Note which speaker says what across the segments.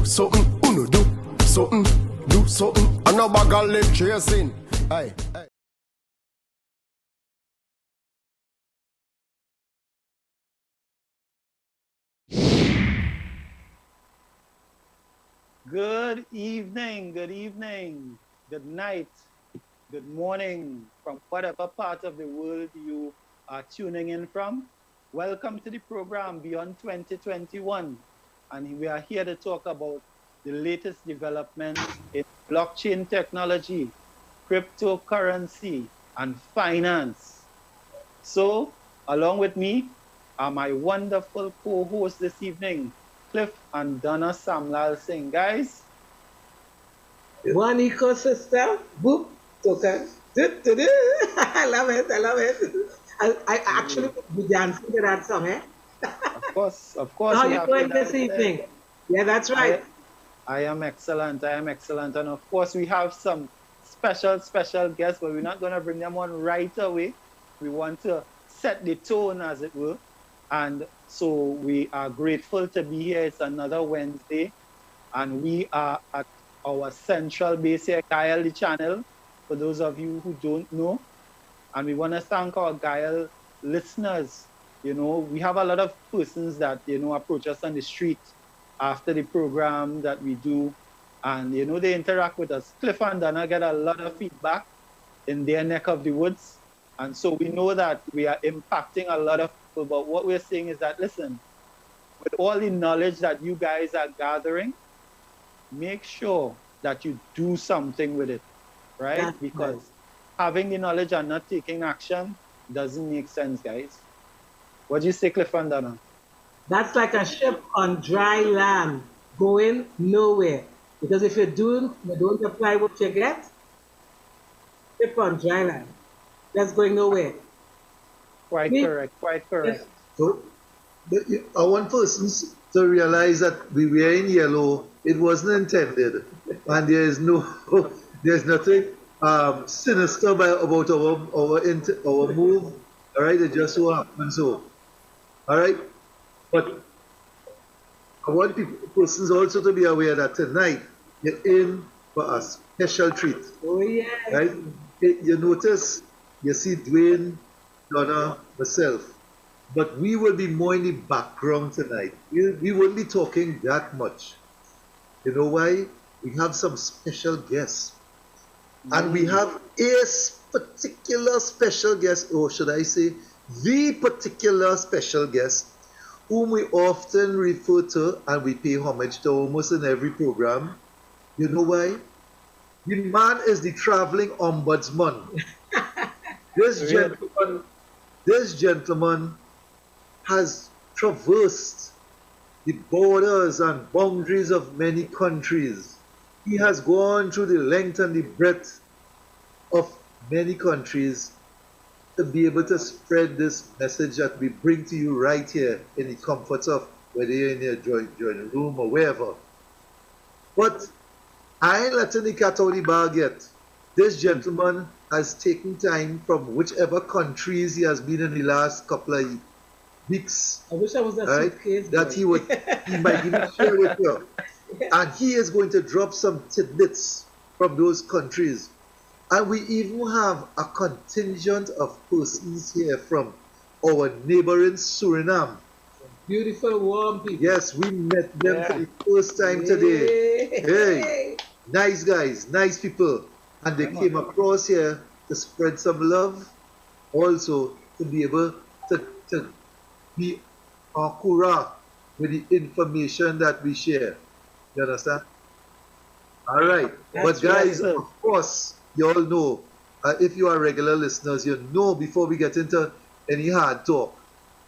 Speaker 1: do something, uno do something, do something. And no bag of lip chasing. Hey, hey.
Speaker 2: Good evening, good night, good morning from whatever part of the world you are tuning in from. Welcome to the program Beyond 2021. And we are here to talk about the latest developments in blockchain technology, cryptocurrency, and finance. So, along with me are my wonderful co-hosts this evening, Cliff and Donna Samlal Singh. Guys,
Speaker 3: one ecosystem, boop, token. I love it. I actually be dancing to that song, eh?
Speaker 2: Of course.
Speaker 3: How are you doing this evening? Yeah, that's right.
Speaker 2: I am excellent. And of course, we have some special guests, but we're not going to bring them on right away. We want to set the tone, as it were. And so we are grateful to be here. It's another Wednesday. And we are at our central base here, Gael, the channel, for those of you who don't know. And we want to thank our Gael listeners. You know, we have a lot of persons that, approach us on the street after the program that we do. And, they interact with us. Cliff and Dana get a lot of feedback in their neck of the woods. And so we know that we are impacting a lot of people. But what we're saying is that, listen, with all the knowledge that you guys are gathering, make sure that you do something with it, right?
Speaker 3: That's
Speaker 2: because having the knowledge and not taking action doesn't make sense, guys. What do you say, Cliff and Dana?
Speaker 3: That's like a ship on dry land going nowhere. Because if you don't apply what you get, ship on dry land. That's going nowhere.
Speaker 2: Quite correct.
Speaker 4: So, I want persons to realize that we were in yellow. It wasn't intended, and there's nothing sinister about our move. All right, it just so happened so. All right, but I want persons also to be aware that tonight you're in for a special treat.
Speaker 3: Oh yeah.
Speaker 4: Right? You notice, you see Dwayne, Donna, myself. But we will be more in the background tonight. We won't be talking that much. You know why? We have some special guests. And we have a particular special guest, or should I say, the particular special guest, whom we often refer to and we pay homage to almost in every program. You know why? The man is the traveling ombudsman. This gentleman has traversed the borders and boundaries of many countries. He has gone through the length and the breadth of many countries to be able to spread this message that we bring to you right here in the comforts of whether you're in your joint room or wherever. But I ain't letting the cat out of the bag yet. This gentleman has taken time from whichever countries he has been in the last couple of weeks.
Speaker 3: I wish I was that suitcase.
Speaker 4: That he might even share with you. And he is going to drop some tidbits from those countries. And we even have a contingent of persons here from our neighboring Suriname.
Speaker 3: Beautiful, warm people.
Speaker 4: Yes, we met them for the first time today. Hey, nice guys, nice people. And they came across here to spread some love, also to be able to be accurate with the information that we share. You understand? All right. But guys, of course, you all know, if you are regular listeners, you know before we get into any hard talk,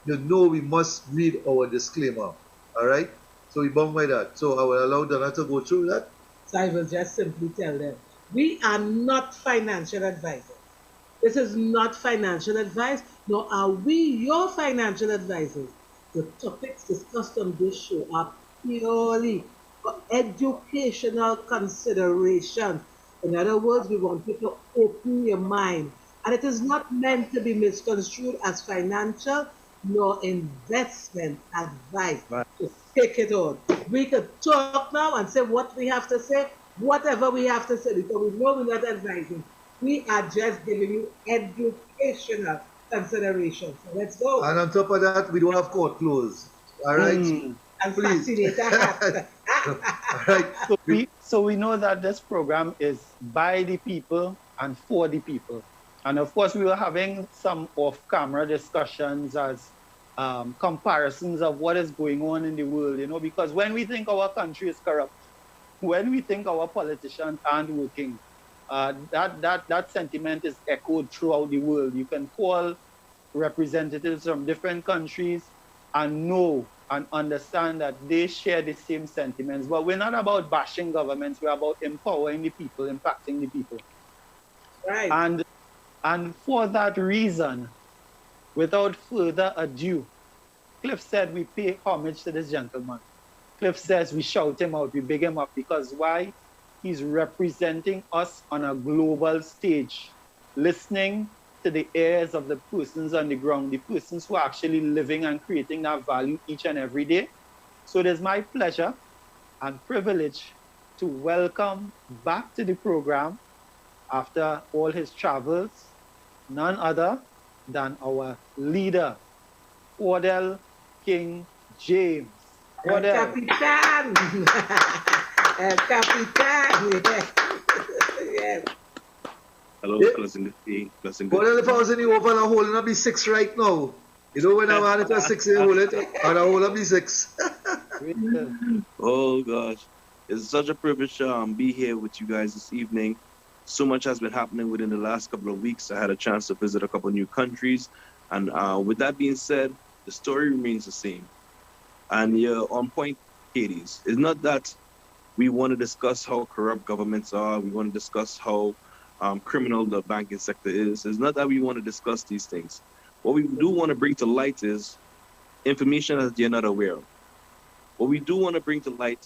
Speaker 4: you know we must read our disclaimer. All right? So we bound by that. So I will allow Donna to go through that.
Speaker 3: So I will just simply tell them, we are not financial advisors. This is not financial advice, nor are we your financial advisors. The topics discussed on this show are purely for educational consideration. In other words, we want you to open your mind. And it is not meant to be misconstrued as financial, nor investment advice
Speaker 2: Right.
Speaker 3: to take it on. We could talk now and say what we have to say, whatever we have to say, because we know we're not advising. We are just giving you educational considerations. So let's go.
Speaker 4: And on top of that, we don't have court close. All right?
Speaker 2: Mm.
Speaker 3: And
Speaker 4: Please.
Speaker 3: fascinator hats.
Speaker 4: All right.
Speaker 2: So we know that this program is by the people and for the people. And of course, we were having some off-camera discussions as comparisons of what is going on in the world, because when we think our country is corrupt, when we think our politicians aren't working, that sentiment is echoed throughout the world. You can call representatives from different countries and know and understand that they share the same sentiments. But we're not about bashing governments, we're about empowering the people, impacting the people.
Speaker 3: Right.
Speaker 2: And for that reason, without further ado, Cliff said we pay homage to this gentleman. Cliff says we shout him out, we big him up, because why? He's representing us on a global stage, listening to the ears of the persons on the ground, the persons who are actually living and creating that value each and every day. So it is my pleasure and privilege to welcome back to the program, after all his travels, none other than our leader, Odell King James.
Speaker 3: El Capitan. El Capitan. Yes.
Speaker 5: Hello,
Speaker 4: Yeah.
Speaker 5: blessing good.
Speaker 4: But if I was in the open, I'm holding up the 6 right now. You know when I'm on it at 6, I hold it, and I hold up the 6.
Speaker 5: Oh gosh, it's such a privilege to be here with you guys this evening. So much has been happening within the last couple of weeks. I had a chance to visit a couple of new countries, and with that being said, the story remains the same. And you're on point, Hades. It's not that we want to discuss how corrupt governments are. We want to discuss how criminal the banking sector is. It's not that we want to discuss these things. What we do want to bring to light is information that you're not aware of. What we do want to bring to light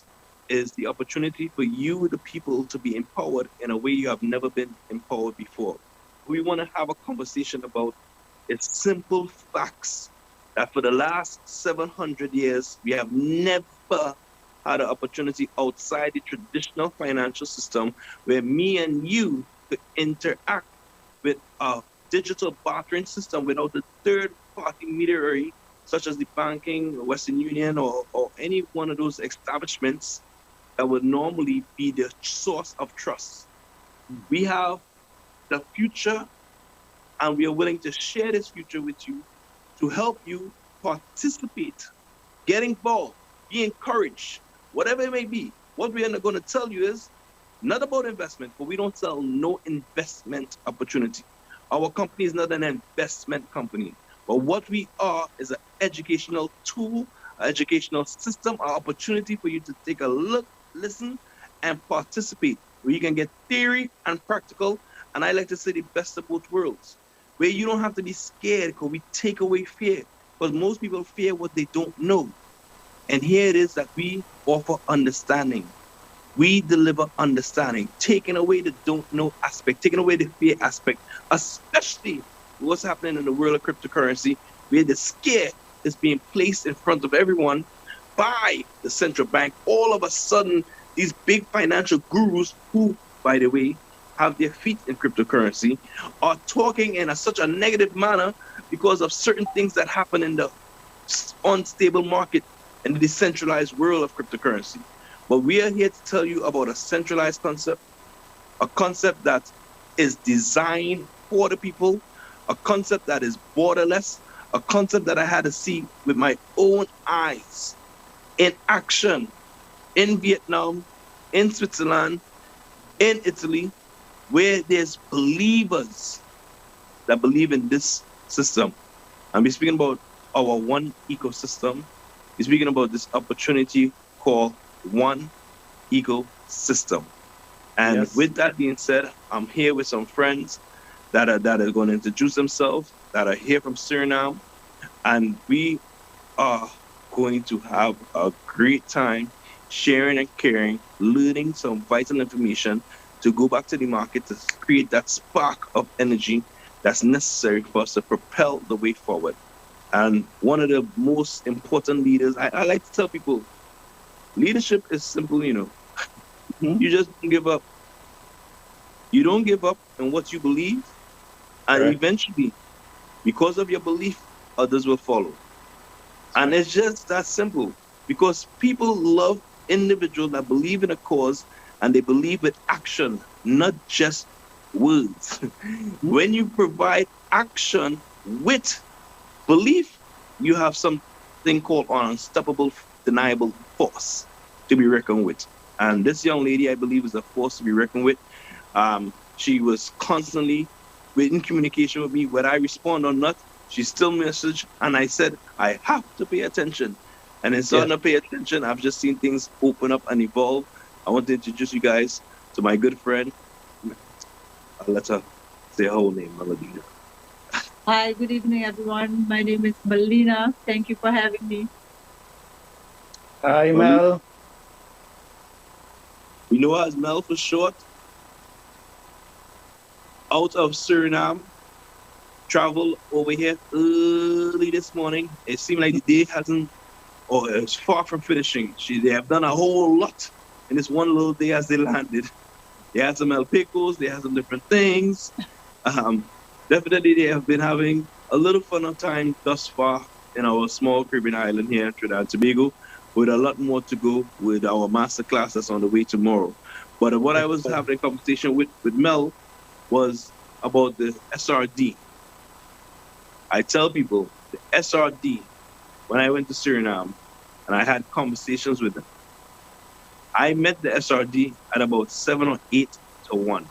Speaker 5: is the opportunity for you, the people, to be empowered in a way you have never been empowered before. What we want to have a conversation about is simple facts that for the last 700 years, we have never had an opportunity outside the traditional financial system where me and you could interact with a digital bartering system without a third-party intermediary, such as the banking, Western Union, or any one of those establishments that would normally be the source of trust. We have the future, and we are willing to share this future with you to help you participate, get involved, be encouraged, whatever it may be. What we are going to tell you is not about investment, but we don't sell no investment opportunity. Our company is not an investment company, but what we are is an educational tool, an educational system, an opportunity for you to take a look, listen, and participate, where you can get theory and practical, and I like to say the best of both worlds, where you don't have to be scared because we take away fear, because most people fear what they don't know. And here it is that we offer understanding. We deliver understanding, taking away the don't know aspect, taking away the fear aspect, especially what's happening in the world of cryptocurrency, where the scare is being placed in front of everyone by the central bank. All of a sudden, these big financial gurus who, by the way, have their feet in cryptocurrency, are talking in such a negative manner because of certain things that happen in the unstable market and the decentralized world of cryptocurrency. But we are here to tell you about a centralized concept, a concept that is designed for the people, a concept that is borderless, a concept that I had to see with my own eyes in action in Vietnam, in Switzerland, in Italy, where there's believers that believe in this system. And we're speaking about our one ecosystem. We're speaking about this opportunity called one ecosystem. And
Speaker 2: Yes.
Speaker 5: with that being said, I'm here with some friends that are going to introduce themselves, that are here from Suriname, and we are going to have a great time sharing and caring, learning some vital information to go back to the market to create that spark of energy that's necessary for us to propel the way forward. And one of the most important leaders, I like to tell people, leadership is simple, You just don't give up. You don't give up in what you believe, and eventually, because of your belief, others will follow. And it's just that simple, because people love individuals that believe in a cause and they believe with action, not just words. When you provide action with belief, you have something called an unstoppable, deniable force to be reckoned with. And this young lady, I believe, is a force to be reckoned with. She was constantly in communication with me. Whether I respond or not, she still messaged, and I said, I have to pay attention. And in starting to pay attention, I've just seen things open up and evolve. I want to introduce you guys to my good friend. I'll let her say her whole name, Melodina.
Speaker 6: Hi, good evening, everyone. My name is Melina. Thank you for having me.
Speaker 2: Hi, Mel.
Speaker 5: You know her as Mel for short. Out of Suriname, traveled over here early this morning. It seemed like the day hasn't, or it's far from finishing. They have done a whole lot in this one little day as they landed. They had some El Picos, they had some different things. Definitely they have been having a little fun of time thus far in our small Caribbean island here in Trinidad and Tobago, with a lot more to go with our masterclass that's on the way tomorrow. But what I was having a conversation with Mel was about the SRD. I tell people the SRD, when I went to Suriname and I had conversations with them, I met the SRD at about 7 or 8 to 1.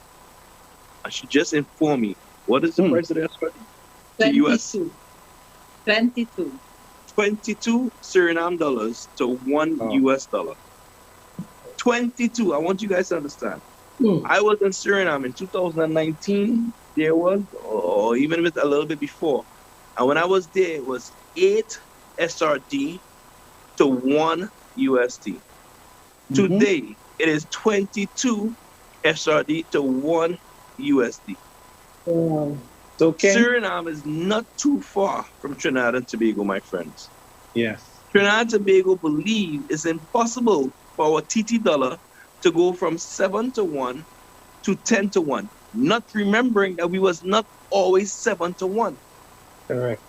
Speaker 5: And she just informed me, what is the price of the SRD?
Speaker 6: 22. 22.
Speaker 5: 22 Suriname dollars to $1 US. 22. I want you guys to understand. I was in Suriname in 2019. There was, or even a little bit before. And when I was there, it was 8 SRD to 1 USD. Today, it is 22 SRD to 1 USD.
Speaker 2: So
Speaker 5: Suriname is not too far from Trinidad and Tobago, my friends.
Speaker 2: Yes.
Speaker 5: Trinidad and Tobago believe it's impossible for our TT dollar to go from 7 to 1 to 10 to 1, not remembering that we was not always 7 to 1.
Speaker 2: Correct.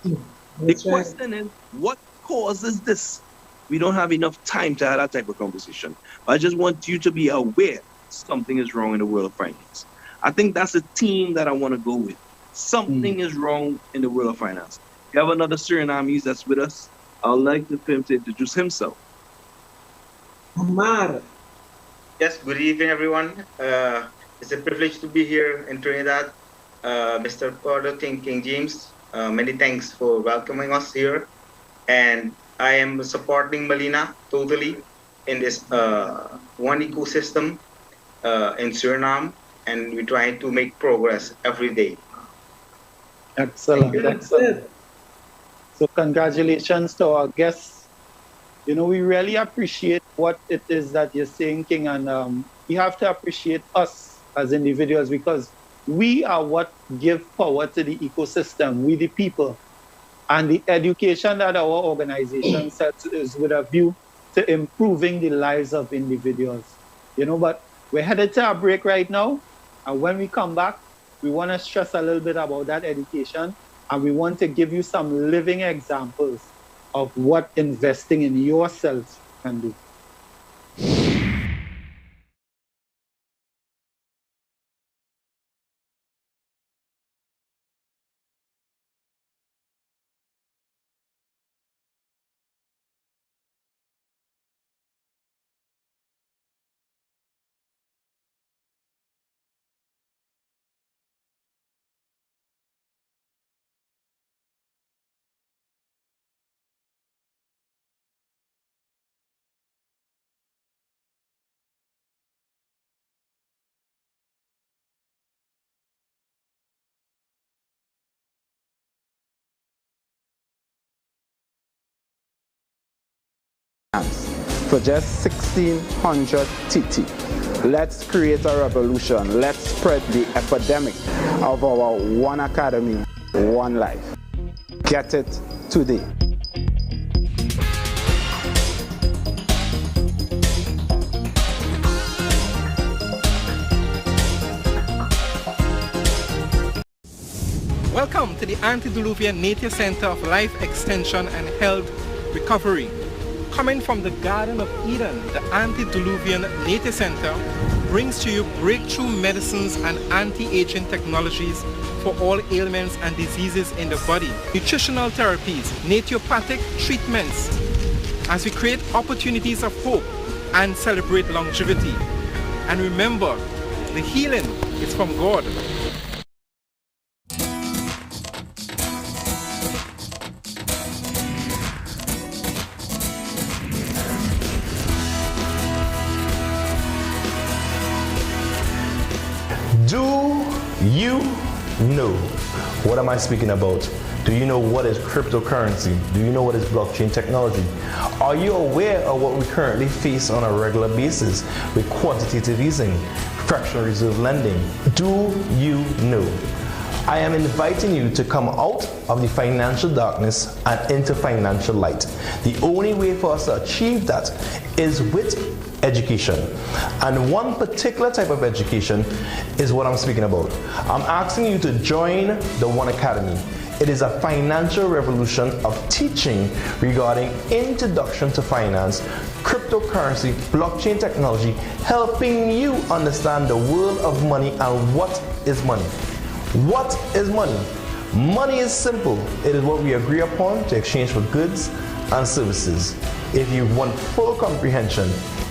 Speaker 5: The question is, what causes this? We don't have enough time to have that type of conversation. I just want you to be aware something is wrong in the world of finance. I think that's a theme that I want to go with. Something is wrong in the world of finance. We have another Surinamese that's with us. I'd like for him to introduce himself.
Speaker 3: Amar.
Speaker 7: Yes, good evening, everyone. It's a privilege to be here in Trinidad. Mr. Porter King James, many thanks for welcoming us here. And I am supporting Melina totally in this one ecosystem in Suriname, and we're trying to make progress every day.
Speaker 2: Excellent. Excellent. So congratulations to our guests. We really appreciate what it is that you're saying, King, and we have to appreciate us as individuals, because we are what give power to the ecosystem, we the people. And the education that our organization sets is with a view to improving the lives of individuals. But we're headed to a break right now. And when we come back, we want to stress a little bit about that education. And we want to give you some living examples of what investing in yourself can do.
Speaker 8: For just 1,600 TT. Let's create a revolution. Let's spread the epidemic of our one academy, one life. Get it today.
Speaker 9: Welcome to the Antediluvian Nature Center of Life Extension and Health Recovery. Coming from the Garden of Eden, the Antediluvian Nature Center brings to you breakthrough medicines and anti-aging technologies for all ailments and diseases in the body, nutritional therapies, naturopathic treatments, as we create opportunities of hope and celebrate longevity. And remember, the healing is from God.
Speaker 10: Do you know? What am I speaking about? Do you know what is cryptocurrency? Do you know what is blockchain technology? Are you aware of what we currently face on a regular basis with quantitative easing, fractional reserve lending? Do you know? I am inviting you to come out of the financial darkness and into financial light. The only way for us to achieve that is with education. And one particular type of education is what I'm speaking about. I'm asking you to join the One Academy. It is a financial revolution of teaching regarding introduction to finance, cryptocurrency, blockchain technology, helping you understand the world of money and what is money. What is money? Money is simple. It is what we agree upon to exchange for goods and services. If you want full comprehension,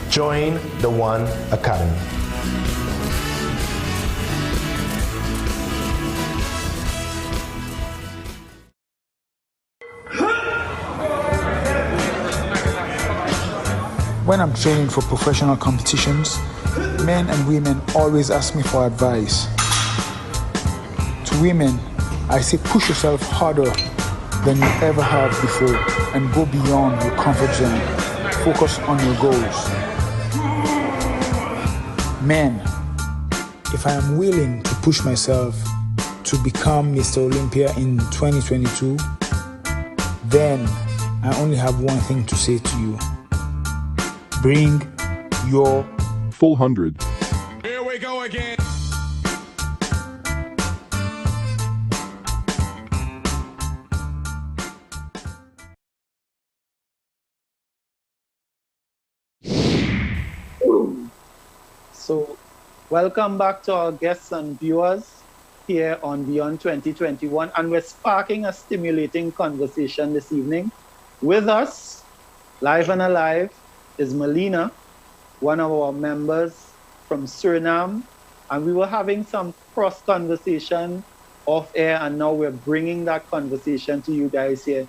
Speaker 10: join the One Academy.
Speaker 11: When I'm training for professional competitions, men and women always ask me for advice. To women, I say push yourself harder than you ever have before and go beyond your comfort zone. Focus on your goals. Men, if I am willing to push myself to become Mr. Olympia in 2022, then I only have one thing to say to you. Bring your
Speaker 12: full 100.
Speaker 1: Here we go again.
Speaker 2: So, welcome back to our guests and viewers here on Beyond 2021. And we're sparking a stimulating conversation this evening. With us, live and alive, is Melina, one of our members from Suriname. And we were having some cross conversation off air, and now we're bringing that conversation to you guys here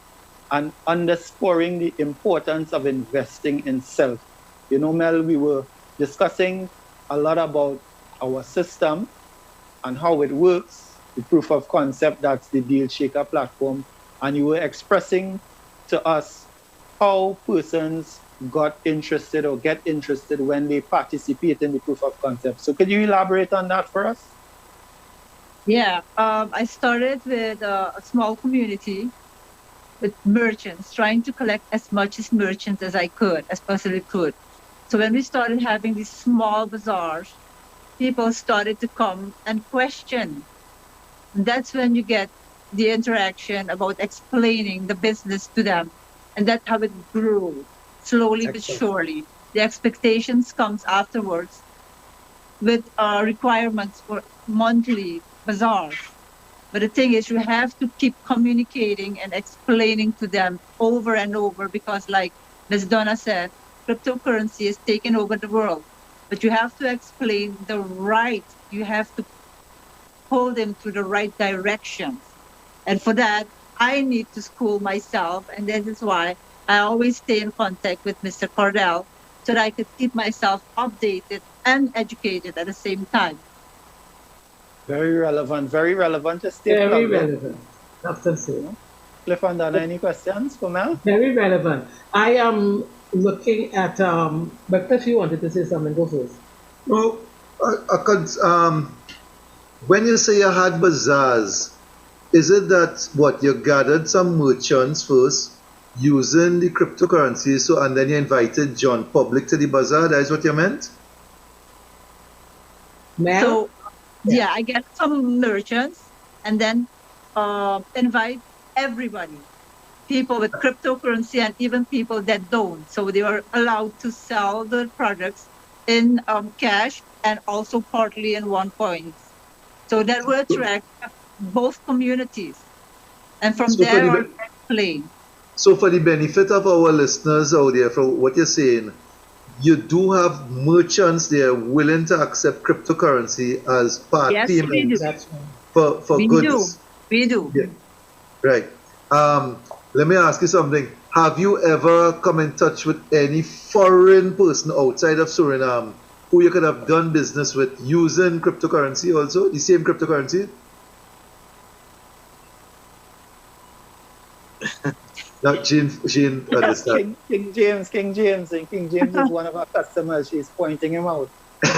Speaker 2: and underscoring the importance of investing in self. You know, Mel, we were discussing a lot about our system and how it works, the proof of concept, that's the Deal Shaker platform. And you were expressing to us how persons got interested or get interested when they participate in the proof of concept. So could you elaborate on that for us?
Speaker 6: Yeah, I started with a small community with merchants, trying to collect as much as merchants as I could, as possibly could. So when we started having these small bazaars, people started to come and question. And that's when you get the interaction about explaining the business to them. And that's how it grew, slowly but surely. The expectations comes afterwards with requirements for monthly bazaars. But the thing is, you have to keep communicating and explaining to them over and over, because like Ms. Donna said, cryptocurrency is taking over the world. But you have to explain you have to pull them to the right direction. And for that, I need to school myself. And this is why I always stay in contact with Mr. Cordell so that I could keep myself updated and educated at the same time.
Speaker 2: Very relevant to stay
Speaker 3: Very relevant. Absolutely.
Speaker 2: Cliff and Donna, any questions for Mel?
Speaker 3: Very relevant. I am looking at, but Cliff, you wanted to say something, go first.
Speaker 4: Well, I could, when you say you had bazaars, is it that what you gathered some merchants first using the cryptocurrency, so and then you invited John Public to the bazaar? That is what you meant?
Speaker 3: Mel?
Speaker 6: So, yeah, I get some merchants and then invite everybody, people with cryptocurrency and even people that don't. So they were allowed to sell the products in cash and also partly in OneCoins. So that will attract both communities. And from there on, playing.
Speaker 4: So for the benefit of our listeners out there, from what you're saying, you do have merchants there willing to accept cryptocurrency as part payment for goods.
Speaker 6: We do.
Speaker 4: Yeah. Right. Let me ask you something. Have you ever come in touch with any foreign person outside of Suriname who you could have done business with using cryptocurrency also, the same cryptocurrency? Now, Jean understand.
Speaker 2: King James is one of our customers. She's pointing him out.
Speaker 3: Good.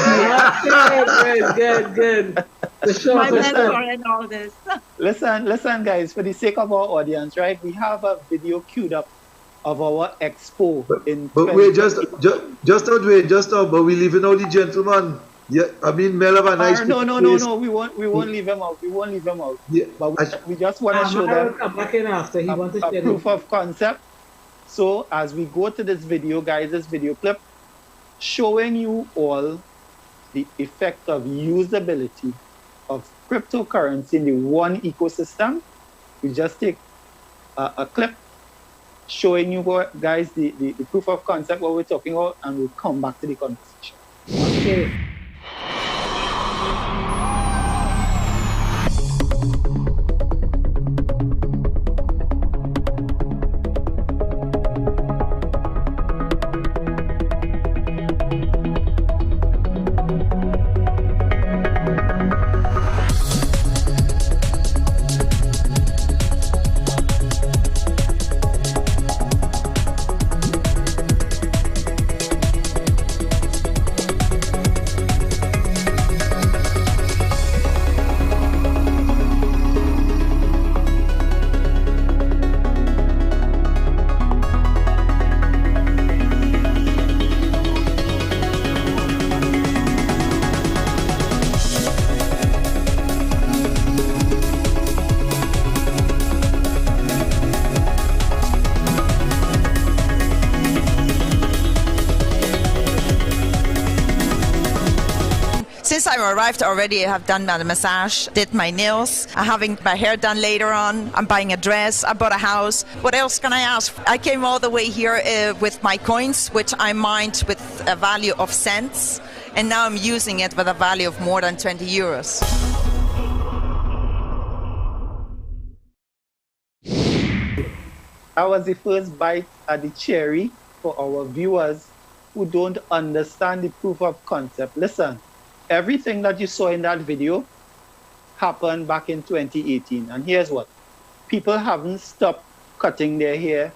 Speaker 6: My mentor and all this.
Speaker 2: Listen, guys, for the sake of our audience, right? We have a video queued up of our expo
Speaker 4: but we're just now, but we're leaving out the gentleman. Yeah, I mean, Mel have a nice.
Speaker 2: No. We won't leave him out. Yeah, but we just want to show them
Speaker 3: come back in after. He wants to
Speaker 2: a proof of concept. So as we go to this video, guys, this video clip showing you all the effect of usability of cryptocurrency in the one ecosystem. We just take a clip showing you guys the proof of concept, what we're talking about, and we'll come back to the conversation.
Speaker 3: Okay.
Speaker 12: Since I arrived already, I have done my massage, did my nails, I'm having my hair done later on, I'm buying a dress, I bought a house. What else can I ask? I came all the way here with my coins, which I mined with a value of cents, and now I'm using it with a value of more than 20 euros.
Speaker 2: That was the first bite at the cherry for our viewers who don't understand the proof of concept. Listen. Everything that you saw in that video happened back in 2018. And here's what. People haven't stopped cutting their hair.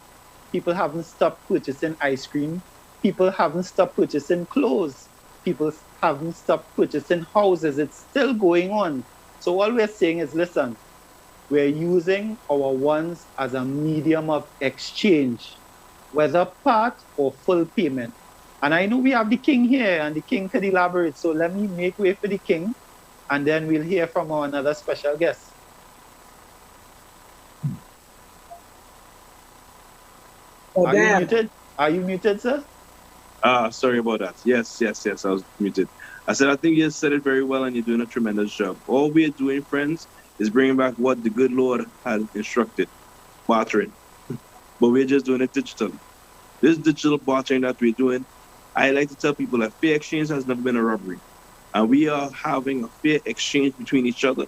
Speaker 2: People haven't stopped purchasing ice cream. People haven't stopped purchasing clothes. People haven't stopped purchasing houses. It's still going on. So all we're saying is, listen, we're using our ones as a medium of exchange, whether part or full payment. And I know we have the king here, and the king could elaborate. So let me make way for the king, and then we'll hear from our another special guest. Are you muted? Are you muted, sir?
Speaker 5: Sorry about that. Yes, I was muted. I said, I think you said it very well, and you're doing a tremendous job. All we're doing, friends, is bringing back what the good Lord has instructed, bartering. But we're just doing it digitally. This digital bartering that we're doing, I like to tell people that fair exchange has never been a robbery. And we are having a fair exchange between each other.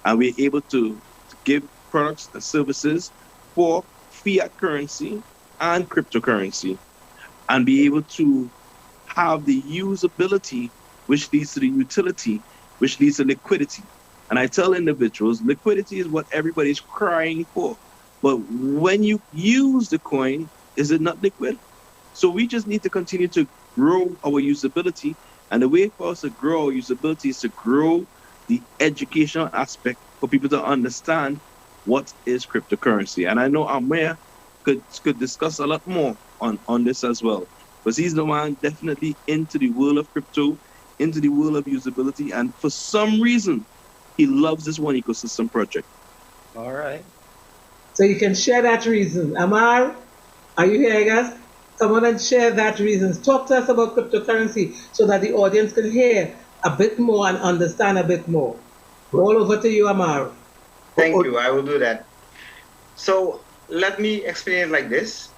Speaker 5: And we're able to give products and services for fiat currency and cryptocurrency. And be able to have the usability, which leads to the utility, which leads to liquidity. And I tell individuals, liquidity is what everybody's crying for. But when you use the coin, is it not liquid? So we just need to continue to grow our usability. And the way for us to grow our usability is to grow the educational aspect for people to understand what is cryptocurrency. And I know Amir could discuss a lot more on this as well, because he's the man definitely into the world of crypto, into the world of usability, and for some reason, he loves this one ecosystem project.
Speaker 2: All right.
Speaker 3: So you can share that reason. Amar, are you hearing us? Come on and share that reason. Talk to us about cryptocurrency so that the audience can hear a bit more and understand a bit more. All over to you, Amar.
Speaker 7: Thank you. I will do that. So let me explain it like this.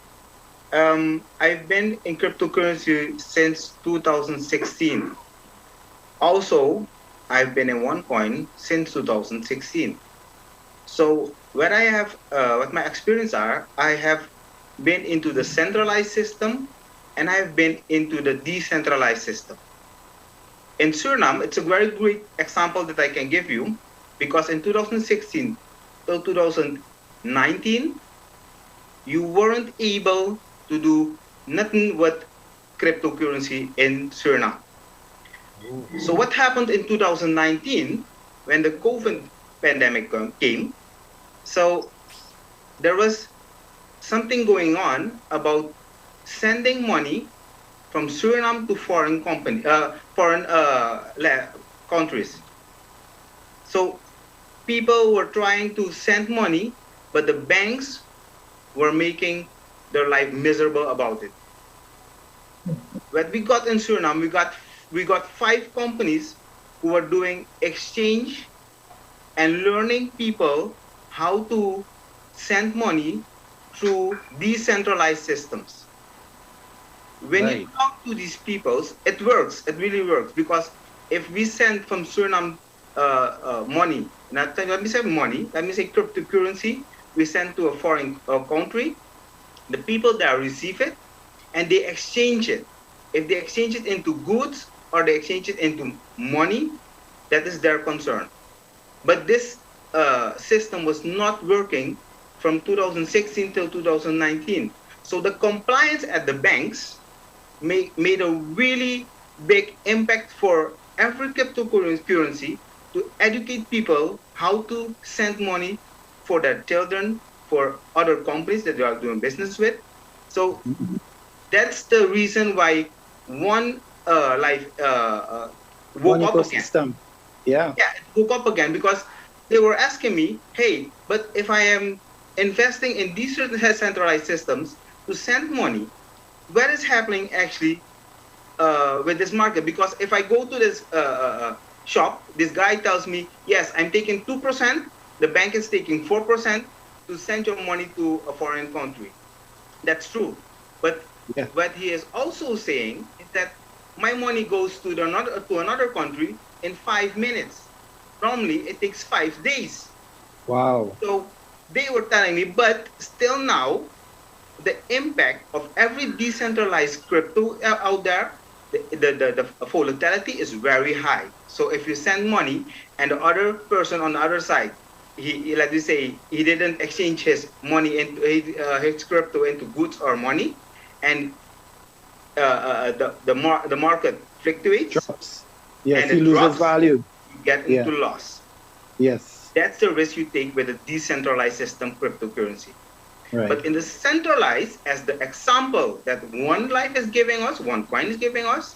Speaker 7: I've been in cryptocurrency since 2016. Also, I've been in OneCoin since 2016. So what my experience are, I have been into the centralized system and I've been into the decentralized system. In Suriname, it's a very great example that I can give you, because in 2016 till 2019, you weren't able to do nothing with cryptocurrency in Suriname. So what happened in 2019 when the COVID pandemic came? So there was something going on about sending money from Suriname to foreign countries. So people were trying to send money, but the banks were making their life miserable about it. What we got in Suriname, we got 5 companies who were doing exchange and learning people how to send money through decentralized systems. When you talk to these people, it works. It really works, because if we send from Suriname money, let me say money, let me say cryptocurrency, we send to a foreign country, the people there receive it and they exchange it. If they exchange it into goods or they exchange it into money, that is their concern. But this system was not working from 2016 till 2019. So the compliance at the banks made a really big impact for every cryptocurrency to educate people how to send money for their children, for other companies that they are doing business with. So that's the reason why one woke up again.
Speaker 2: Yeah,
Speaker 7: it woke up again, because they were asking me, hey, but if I am investing in these centralized systems to send money, what is happening actually with this market? Because if I go to this shop, this guy tells me, yes, I'm taking 2%, the bank is taking 4% to send your money to a foreign country. That's true. But what he is also saying is that my money goes to another country in 5 minutes. Normally, it takes 5 days.
Speaker 2: Wow.
Speaker 7: So they were telling me, but still now, the impact of every decentralized crypto out there, the volatility is very high. So if you send money and the other person on the other side, he like we say, he didn't exchange his money into his crypto into goods or money, and the market fluctuates,
Speaker 2: drops. Yes,
Speaker 7: and
Speaker 2: he loses value.
Speaker 7: You get into loss.
Speaker 2: Yes.
Speaker 7: That's the risk you take with a decentralized system cryptocurrency.
Speaker 2: Right.
Speaker 7: But in the centralized, as the example that OneLife is giving us, OneCoin is giving us,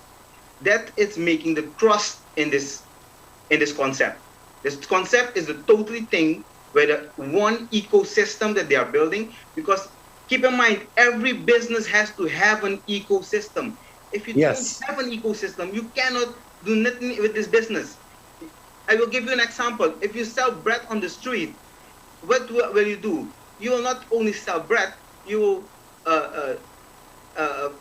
Speaker 7: that it's making the trust in this concept. This concept is a totally thing where the one ecosystem that they are building, because keep in mind, every business has to have an ecosystem. If you don't have an ecosystem, you cannot do nothing with this business. I will give you an example. If you sell bread on the street, what will you do? You will not only sell bread, you will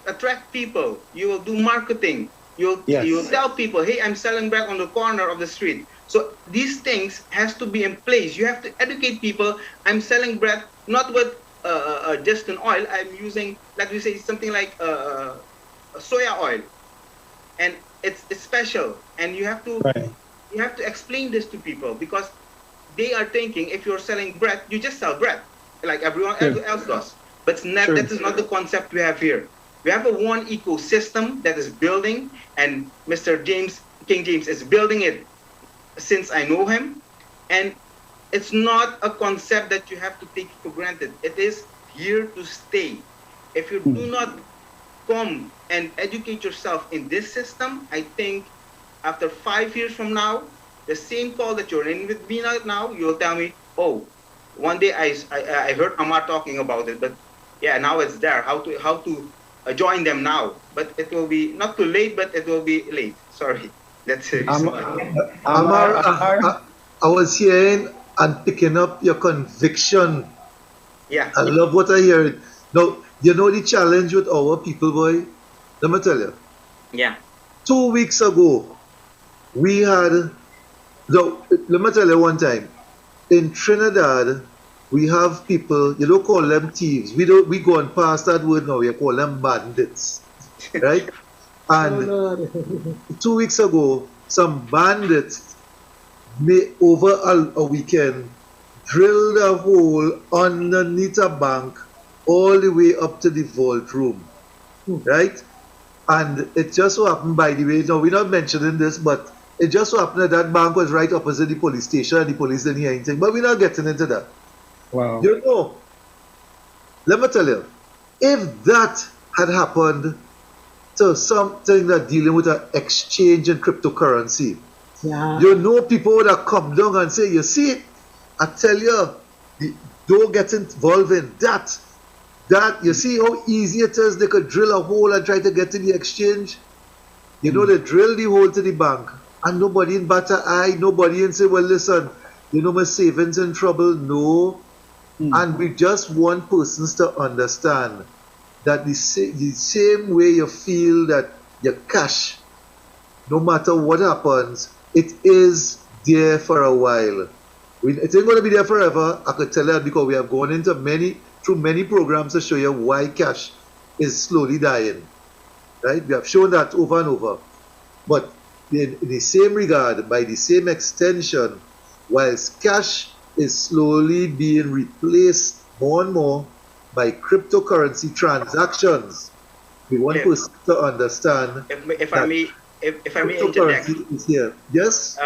Speaker 7: attract people. You will do marketing. You will tell people, hey, I'm selling bread on the corner of the street. So these things has to be in place. You have to educate people. I'm selling bread not with just an oil. I'm using, like we say, something like soya oil, and it's special. And you have to explain this to people, because they are thinking if you're selling bread, you just sell bread like everyone else does. But that is not the concept we have here. We have a one ecosystem that is building, and Mr. King James is building it since I know him. And it's not a concept that you have to take for granted. It is here to stay. If you do not come and educate yourself in this system, I think after 5 years from now, the same call that you're in with me now, you'll tell me, oh, one day I heard Amar talking about it, but yeah, now it's there. How to join them now? But it will be not too late, but it will be late. Sorry, that's it.
Speaker 4: Amar, I was hearing and picking up your conviction.
Speaker 7: Yeah.
Speaker 4: I love what I hear. Now, you know the challenge with our people, boy? Let me tell you.
Speaker 7: Yeah.
Speaker 4: 2 weeks ago, we had, no, let me tell you one time. In Trinidad, we have people, you don't call them thieves. We go on past that word now, we call them bandits. Right? And 2 weeks ago, some bandits over a weekend drilled a hole underneath a bank all the way up to the vault room. Right? And it just so happened, by the way, now we're not mentioning this, but it just so happened that that bank was right opposite the police station and the police didn't hear anything. But we're not getting into that.
Speaker 2: Wow.
Speaker 4: You know, let me tell you, if that had happened to something that dealing with an exchange in cryptocurrency, you know, people would have come down and say, you see, I tell you, don't get involved in that. You see how easy it is, they could drill a hole and try to get to the exchange. You know, they drill the hole to the bank and nobody in bat an eye, nobody in say, well, listen, you know, my savings in trouble. No. And we just want persons to understand that the same way you feel that your cash, no matter what happens, it is there for a while. It ain't going to be there forever. I could tell you that because we have gone into through many programs to show you why cash is slowly dying. Right? We have shown that over and over. But in the same regard, by the same extension, whilst cash is slowly being replaced more and more by cryptocurrency transactions, we want persons to understand
Speaker 7: if I may interject.
Speaker 4: Is here. Yes?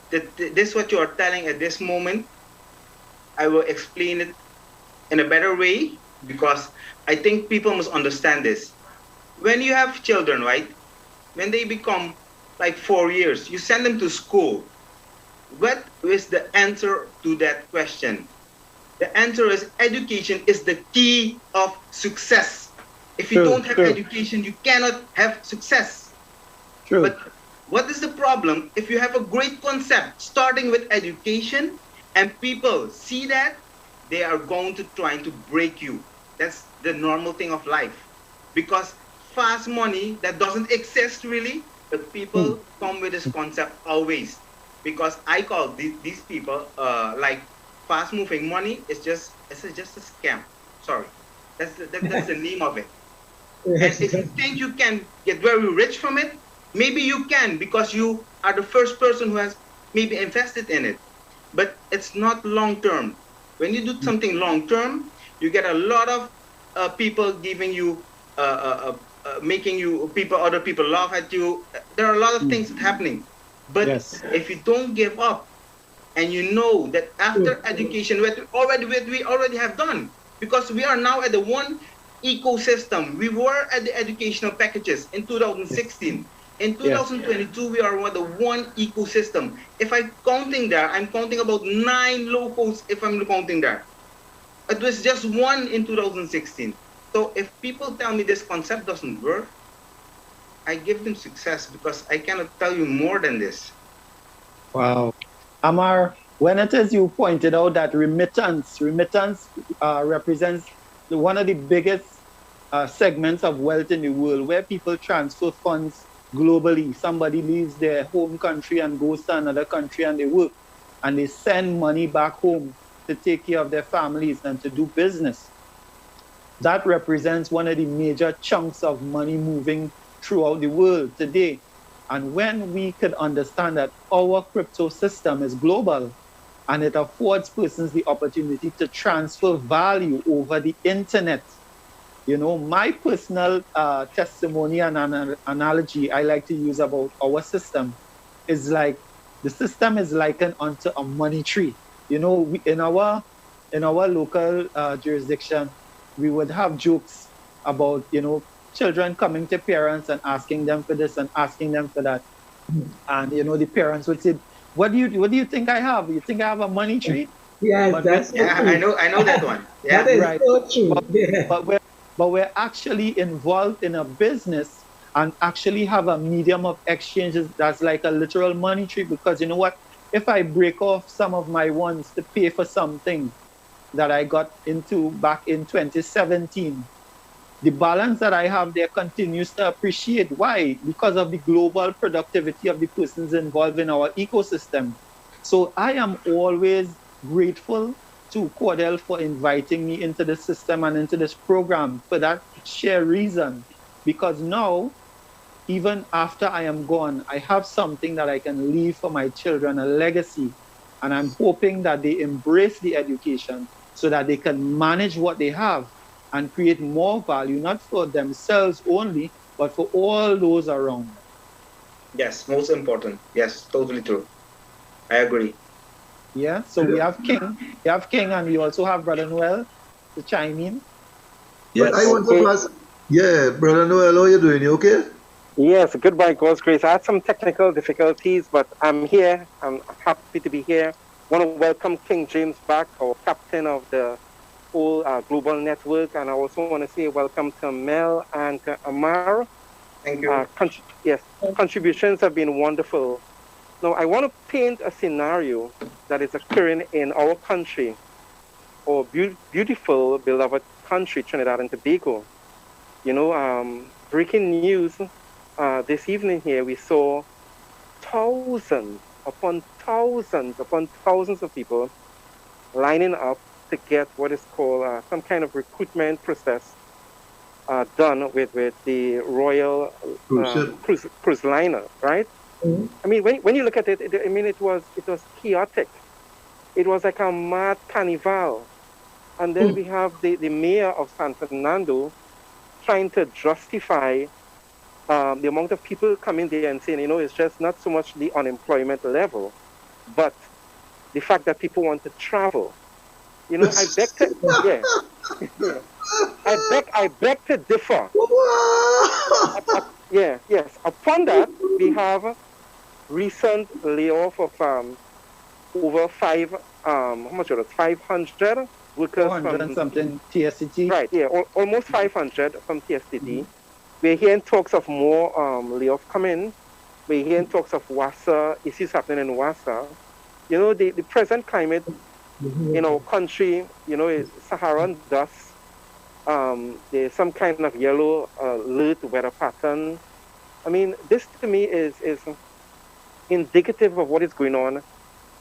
Speaker 7: This what you are telling at this moment, I will explain it in a better way because I think people must understand this. When you have children, right? When they become like 4 years, you send them to school. What is the answer to that question? The answer is education is the key of success. If you don't have education, you cannot have success. But what is the problem? If you have a great concept starting with education and people see that, they are going to try to break you. That's the normal thing of life. Because fast money, that doesn't exist really, but people come with this concept always. Because I call these people like fast moving money, it's just a scam. Sorry. That's the name of it. And if you think you can get very rich from it, maybe you can because you are the first person who has maybe invested in it. But it's not long term. When you do something long term, you get a lot of people giving you, making you other people laugh at you. There are a lot of things happening. But if you don't give up, and you know that after education, what we already have done, because we are now at the one ecosystem. We were at the educational packages in 2016. In 2022, we are the one ecosystem. If I'm counting there, I'm counting about 9 locals if I'm counting there. It was just one in 2016. So if people tell me this concept doesn't work, I give them success because I cannot tell you more than this.
Speaker 2: Wow. Amar, when it is you pointed out that remittance represents one of the biggest segments of wealth in the world where people transfer funds globally. Somebody leaves their home country and goes to another country and they work and they send money back home to take care of their families and to do business. That represents one of the major chunks of money moving throughout the world today. And when we could understand that our crypto system is global and it affords persons the opportunity to transfer value over the internet. You know, my personal testimony and analogy I like to use about our system is like the system is likened onto a money tree. You know, in our local jurisdiction, we would have jokes about, you know, children coming to parents and asking them for this and asking them for that. And, you know, the parents would say, what do you think I have? You think I have a money tree?
Speaker 3: Yes,
Speaker 2: But
Speaker 3: that's so
Speaker 7: Yeah,
Speaker 3: true.
Speaker 7: I know that one. Yeah.
Speaker 3: That is
Speaker 2: Right.
Speaker 3: so true. Yeah.
Speaker 2: But we're actually involved in a business and actually have a medium of exchanges that's like a literal money tree, because you know what? If I break off some of my ones to pay for something that I got into back in 2017, the balance that I have there continues to appreciate. Why? Because of the global productivity of the persons involved in our ecosystem. So I am always grateful to Cordell for inviting me into the system and into this program for that sheer reason. Because now, even after I am gone, I have something that I can leave for my children, a legacy. And I'm hoping that they embrace the education so that they can manage what they have and create more value, not for themselves only, but for all those around them.
Speaker 7: Yes, most important. Yes, totally true. I agree.
Speaker 2: Yeah, so we have King, and we also have Brother Noel to chime in.
Speaker 4: But I want to ask, yeah, Brother Noel, how are you doing? You okay?
Speaker 9: Yes, goodbye, God's grace. I had some technical difficulties, but I'm here. I'm happy to be here. Want to welcome King James back, our captain of the whole global network, and I also want to say welcome to Mel and to Amar.
Speaker 7: Thank you.
Speaker 9: Yes, contributions have been wonderful. Now, I want to paint a scenario that is occurring in our country, our beautiful, beloved country, Trinidad and Tobago. You know, breaking news this evening here, we saw thousands upon thousands of people lining up to get what is called some kind of recruitment process done with the Royal cruise liner, right?
Speaker 3: Mm-hmm.
Speaker 9: I mean, when you look at it, I mean, it was chaotic. It was like a mad carnival. And then we have the mayor of San Fernando trying to justify the amount of people coming there and saying, you know, it's just not so much the unemployment level, but the fact that people want to travel. You know, I beg to, I beg to differ. Yes. Upon that, we have recent layoff of over 500 workers
Speaker 2: 400
Speaker 9: from
Speaker 2: and something TSCT.
Speaker 9: Right, yeah, almost 500 from TSCT. We're hearing talks of more layoff coming. We're hearing talks of WASA, issues happening in WASA. You know, the present climate in our country, you know, is Saharan dust. There's some kind of yellow alert weather pattern. I mean, this to me is indicative of what is going on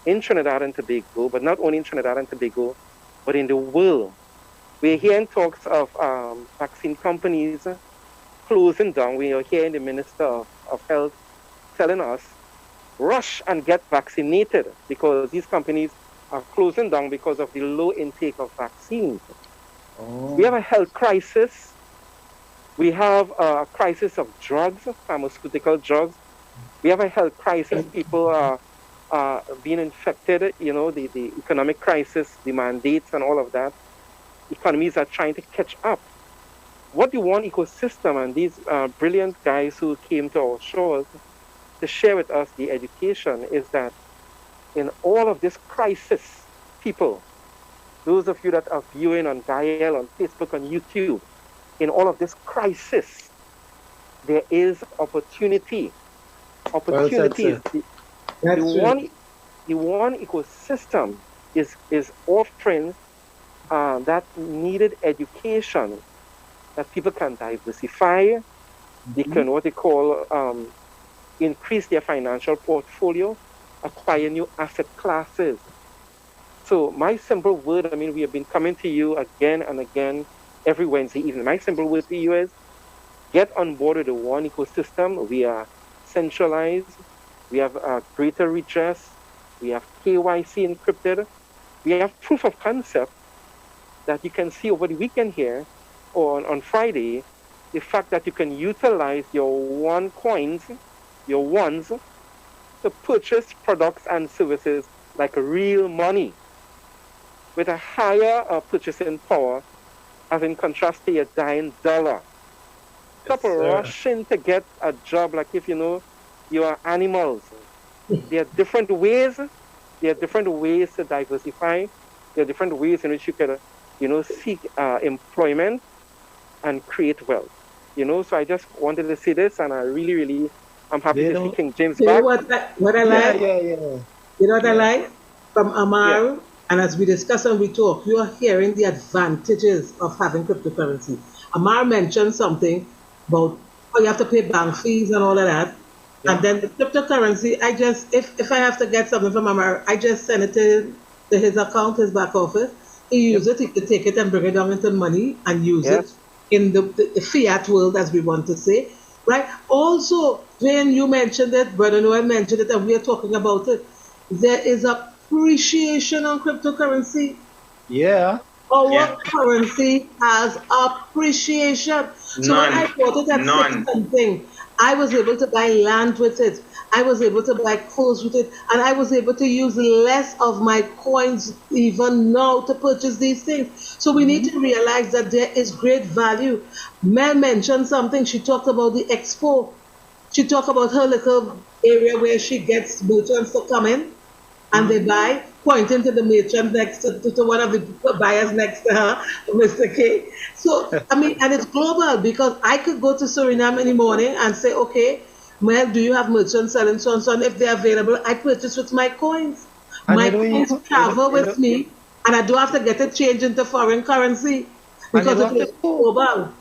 Speaker 9: in Trinidad and Tobago, but not only in Trinidad and Tobago, but in the world. We're hearing talks of vaccine companies closing down. We are hearing the Minister of Health telling us, rush and get vaccinated, because these companies are closing down because of the low intake of vaccines.
Speaker 2: Oh.
Speaker 9: We have a health crisis. We have a crisis of drugs, pharmaceutical drugs. We have a health crisis. People are being infected, you know, the economic crisis, the mandates and all of that. Economies are trying to catch up. What the One Ecosystem and these brilliant guys who came to our shores to share with us the education is that in all of this crisis, people, those of you that are viewing on Dial, on Facebook, on YouTube, in all of this crisis, there is opportunity. Opportunity is the one ecosystem is offering that needed education, that people can diversify, they can what they call increase their financial portfolio, acquire new asset classes. So my simple word, I mean, we have been coming to you again and again every Wednesday evening. My simple word to you is get on board with the One Ecosystem. We are centralized. We have greater redress. We have KYC encrypted. We have proof of concept that you can see over the weekend here or on Friday, the fact that you can utilize your one coins, your ones, to purchase products and services like real money with a higher purchasing power as in contrast to your dying dollar. Couple rushing to get a job like if you are animals. There are different ways. There are different ways to diversify. There are different ways in which you can, seek employment and create wealth. So I just wanted to say this, and I really, really, I'm happy to see King James back.
Speaker 3: You know what I like?
Speaker 2: Yeah.
Speaker 3: You know what I like? From Amar, and as we discuss and we talk, you are hearing the advantages of having cryptocurrency. Amar mentioned something about you have to pay bank fees and all of that. Yeah. And then the cryptocurrency, if I have to get something from Amar, I just send it to his account, his back office. He uses it, he could take it and bring it down into money and use it in the fiat world, as we want to say. Right? Also, when you mentioned it, Brother Noel mentioned it, and we are talking about it, there is appreciation on cryptocurrency.
Speaker 2: Yeah.
Speaker 3: Our currency has appreciation. So when I bought it at 6 something, I was able to buy land with it. I was able to buy clothes with it. And I was able to use less of my coins even now to purchase these things. So we need to realize that there is great value. Mel mentioned something. She talked about the expo. She talked about her little area where she gets merchants to come in and they buy, pointing to the merchant next to one of the buyers next to her, Mr. K. So, and it's global because I could go to Suriname in the morning and say, okay, Mel, do you have merchants selling so and so? And if they're available, I purchase with my coins. My coins travel with me, and I don't have to get it changed into foreign currency because it is global.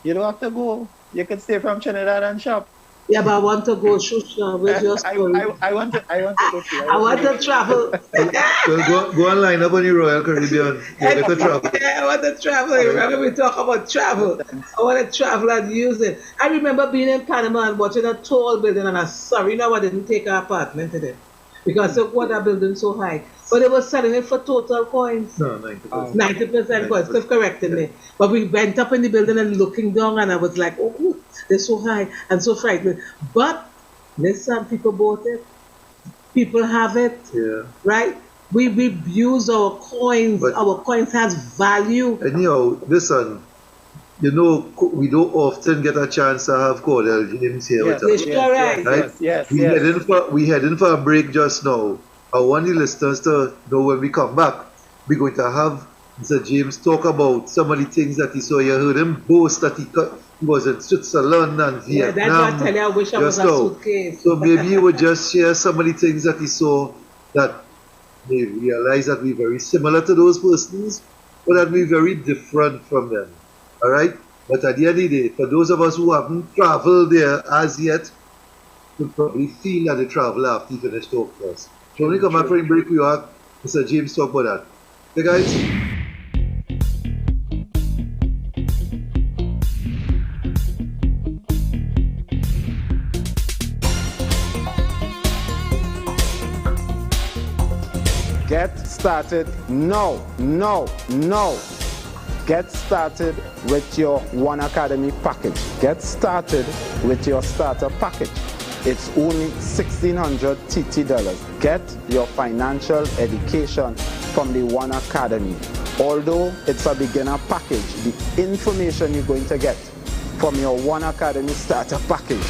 Speaker 2: You don't have to go. You can stay from Trinidad and shop.
Speaker 3: Yeah, but I want to go, Shusha. Where's your story?
Speaker 2: I want to go too.
Speaker 3: I want to travel.
Speaker 4: Well, go and line up on the Royal Caribbean. You get to travel.
Speaker 3: I want to travel. Remember we talk about travel. I want to travel and use it. I remember being in Panama and watching a tall building, and I'm sorry now I didn't take an apartment in it because of what that building so high. But they were selling it for total coins.
Speaker 4: No, 90%.
Speaker 3: 90% coins. Cliff corrected me. But we went up in the building and looking down, and I was like, oh, they're so high and so frightening. But listen, people bought it. People have it.
Speaker 4: Yeah.
Speaker 3: Right? We use our coins. But our coins has value.
Speaker 4: Anyhow, listen, we don't often get a chance to have Cordell James here with us.
Speaker 3: Yes.
Speaker 4: We heading for a break just now. I want the listeners to know when we come back, we're going to have Mr. James talk about some of the things that he saw. You heard him boast that he was in Switzerland and Vietnam.
Speaker 3: Yeah, that's what I tell you, I wish I was a suitcase.
Speaker 4: So maybe you would just share some of the things that he saw that they realize that we're very similar to those persons, but that we're very different from them. All right? But at the end of the day, for those of us who haven't traveled there as yet, will probably feel that they travel after you finish talk first. So when we come back for a break, we have Mr. James talk about that. Okay, guys?
Speaker 8: Get started now. Get started with your One Academy package. Get started with your starter package. It's only $1,600 TT. Get your financial education from the One Academy. Although it's a beginner package, the information you're going to get from your One Academy starter package,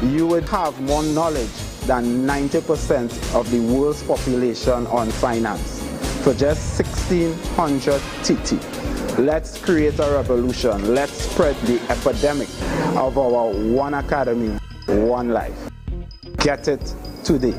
Speaker 8: you would have more knowledge than 90% of the world's population on finance for just $1,600 TT. Let's create a revolution. Let's spread the epidemic of our One Academy, One Life. Get it today.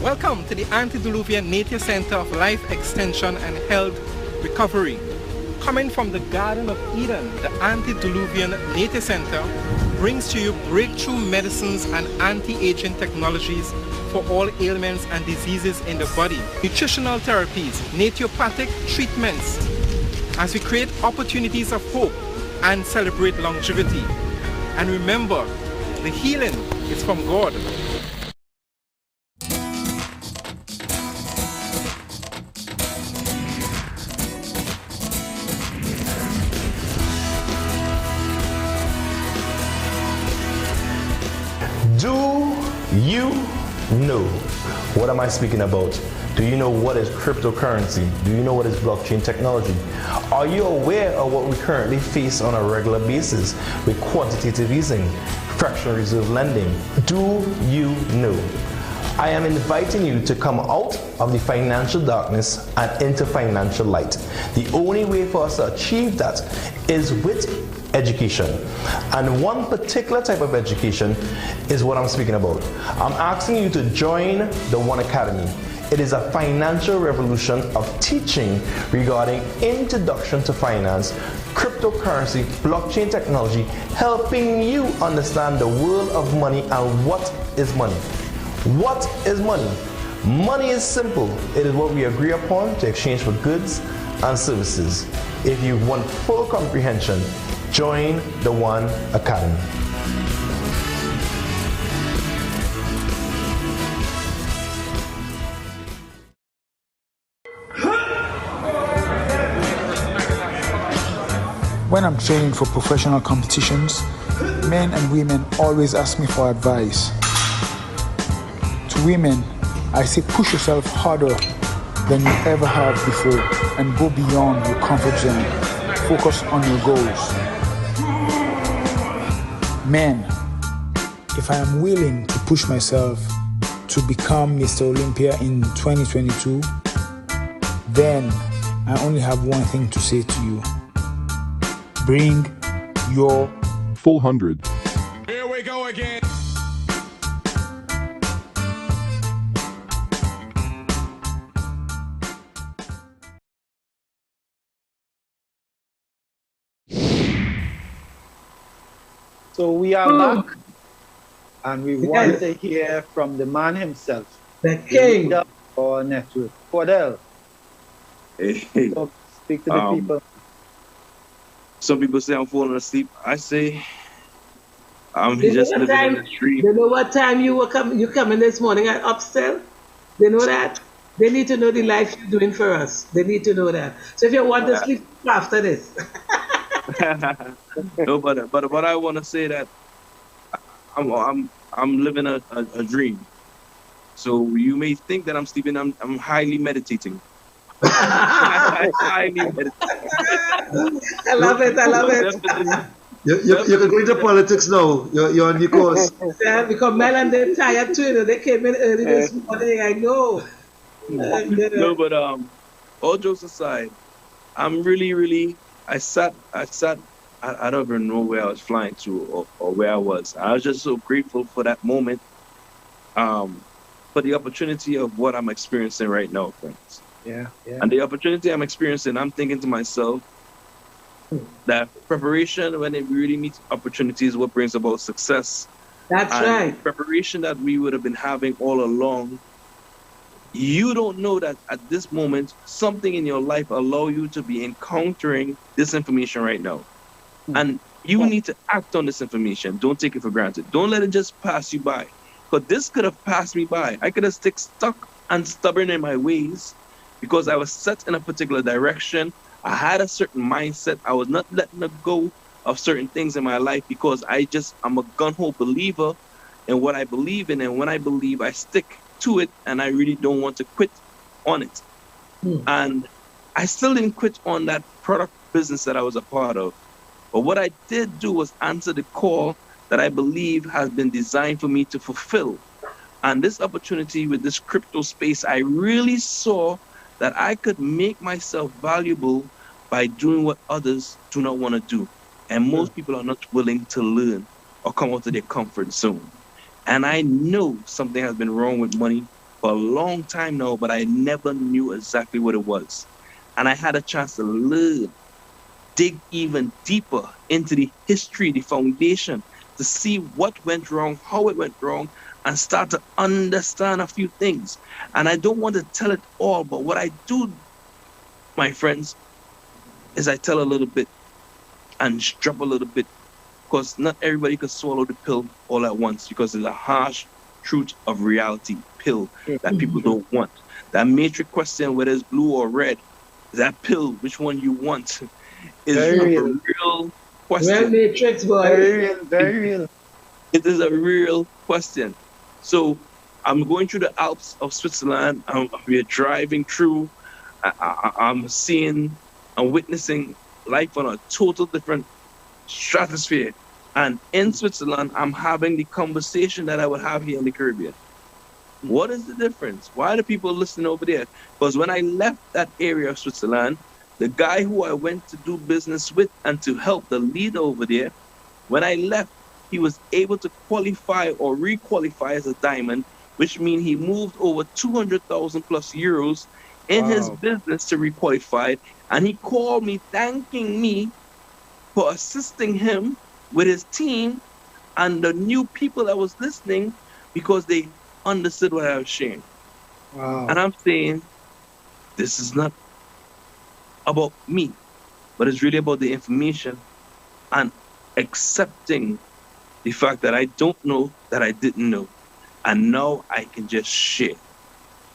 Speaker 9: Welcome to the Antediluvian Nature Center of Life Extension and Health Recovery. Coming from the Garden of Eden, the Antediluvian Nature Center brings to you breakthrough medicines and anti-aging technologies for all ailments and diseases in the body, nutritional therapies, naturopathic treatments, as we create opportunities of hope and celebrate longevity. And remember, the healing is from God.
Speaker 10: you know what am I speaking about? Do you know what is cryptocurrency? Do you know what is blockchain technology? Are you aware of what we currently face on a regular basis with quantitative easing, fractional reserve lending? Do you know? I am inviting you to come out of the financial darkness and into financial light. The only way for us to achieve that is with education. And one particular type of education is what I'm speaking about. I'm asking you to join the One Academy. It is a financial revolution of teaching regarding introduction to finance, cryptocurrency, blockchain technology, helping you understand the world of money and what is money. What is money? Money is simple. It is what we agree upon to exchange for goods and services. If you want full comprehension, join the One Academy.
Speaker 11: When I'm training for professional competitions, men and women always ask me for advice. To women, I say push yourself harder than you ever have before and go beyond your comfort zone. Focus on your goals. Men, if I am willing to push myself to become Mr. Olympia in 2022, then I only have one thing to say to you. Bring your
Speaker 13: full 100. Here we go again.
Speaker 2: So we are back, and we want to hear from the man himself,
Speaker 3: the king
Speaker 2: of our network, Cordell.
Speaker 5: Hey.
Speaker 2: So speak to the people.
Speaker 5: Some people say I'm falling asleep. I say I'm just living in a dream.
Speaker 3: You know what time you coming this morning at Upstill? They know that. They need to know the life you're doing for us. They need to know that. So if you want to sleep after this.
Speaker 5: No, but what I want to say that I'm living a dream. So you may think that I'm sleeping. I'm highly meditating.
Speaker 3: I love it.
Speaker 4: You can go into politics now. You're on your course.
Speaker 3: Yeah, because Mel and them tired too. You know, they came in early this morning. I know.
Speaker 5: No, but all jokes aside, I'm really. I sat. I don't even know where I was flying to or where I was. I was just so grateful for that moment. For the opportunity of what I'm experiencing right now, friends.
Speaker 2: Yeah.
Speaker 5: And the opportunity I'm experiencing, I'm thinking to myself that preparation, when it really meets opportunities, what brings about success.
Speaker 3: That's right.
Speaker 5: Preparation that we would have been having all along. You don't know that at this moment, something in your life allow you to be encountering this information right now. And you need to act on this information. Don't take it for granted. Don't let it just pass you by. Because this could have passed me by. I could have stuck and stubborn in my ways because I was set in a particular direction. I had a certain mindset. I was not letting go of certain things in my life because I'm a gun-ho believer in what I believe in. And when I believe, I stick to it, and I really don't want to quit on it. And I still didn't quit on that product business that I was a part of. But what I did do was answer the call that I believe has been designed for me to fulfill. And this opportunity with this crypto space, I really saw that I could make myself valuable by doing what others do not want to do. And most people are not willing to learn or come out of their comfort zone. And I know something has been wrong with money for a long time now, but I never knew exactly what it was. And I had a chance to learn, dig even deeper into the history, the foundation, to see what went wrong, how it went wrong, and start to understand a few things. And I don't want to tell it all, but what I do, my friends, is I tell a little bit and drop a little bit, because not everybody can swallow the pill all at once, because it's a harsh truth of reality pill that people don't want. That matrix question, whether it's blue or red, that pill, which one you want, is a real question.
Speaker 3: Well, matrix boy.
Speaker 2: Very real.
Speaker 5: It is a real question. So I'm going through the Alps of Switzerland. We're driving through. I'm seeing, I'm witnessing life on a total different stratosphere. And in Switzerland, I'm having the conversation that I would have here in the Caribbean. What is the difference? Why do people listen over there? Because when I left that area of Switzerland, the guy who I went to do business with and to help the leader over there, when I left, he was able to qualify or re-qualify as a diamond, which means he moved over 200,000 plus euros in his business to re-qualify. And he called me thanking me for assisting him with his team and the new people that was listening because they understood what I was sharing.
Speaker 2: Wow.
Speaker 5: And I'm saying, this is not about me, but it's really about the information and accepting the fact that I don't know that I didn't know. And now I can just share.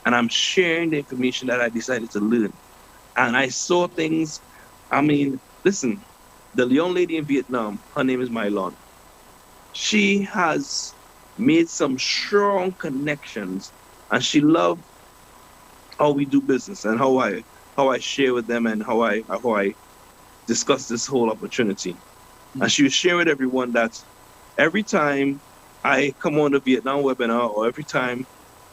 Speaker 5: And I'm sharing the information that I decided to learn. And I saw things, I mean, listen, the young lady in Vietnam, her name is Mylon. She has made some strong connections, and she loved how we do business and how I share with them and how I discuss this whole opportunity. And she was sharing with everyone that every time I come on the Vietnam webinar or every time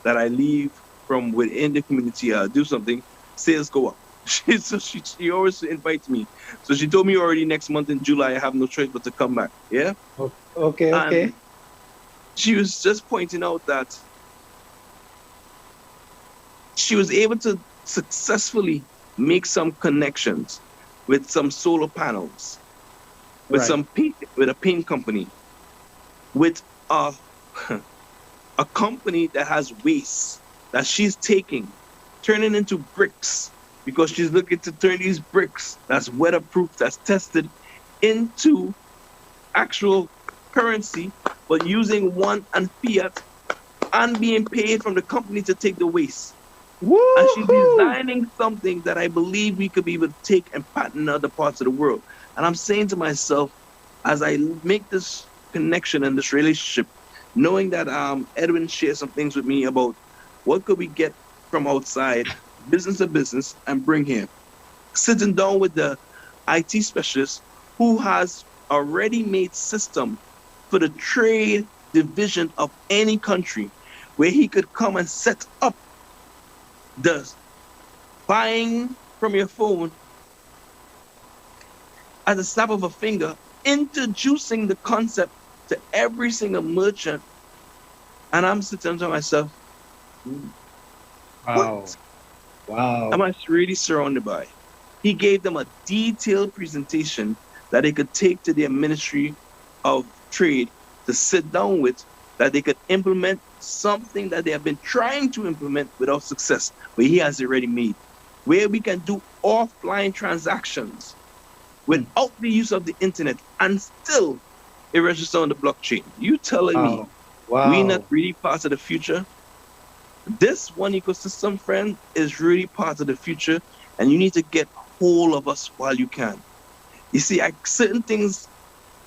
Speaker 5: that I leave from within the community, do something, sales go up. She always invites me. So she told me already next month in July, I have no choice but to come back. Yeah?
Speaker 2: Okay.
Speaker 5: And she was just pointing out that she was able to successfully make some connections with some solar panels, with with a paint company, with a company that has waste that she's taking, turning into bricks, because she's looking to turn these bricks that's weatherproof, that's tested, into actual currency, but using one and fiat and being paid from the company to take the waste.
Speaker 2: Woo-hoo!
Speaker 5: And she's designing something that I believe we could be able to take and patent in other parts of the world. And I'm saying to myself, as I make this connection and this relationship, knowing that Edwin shared some things with me about what could we get from outside, business to business, and bring here. Sitting down with the IT specialist who has already made system for the trade division of any country, where he could come and set up the buying from your phone at the snap of a finger, introducing the concept to every single merchant. And I'm sitting to myself, what am I really surrounded by? He gave them a detailed presentation that they could take to their Ministry of Trade to sit down with, that they could implement something that they have been trying to implement without success, but he has already made, where we can do offline transactions without the use of the internet and still it register on the blockchain. You telling me we not really part of the future? This one ecosystem, friend, is really part of the future, and you need to get hold of us while you can. You see, certain things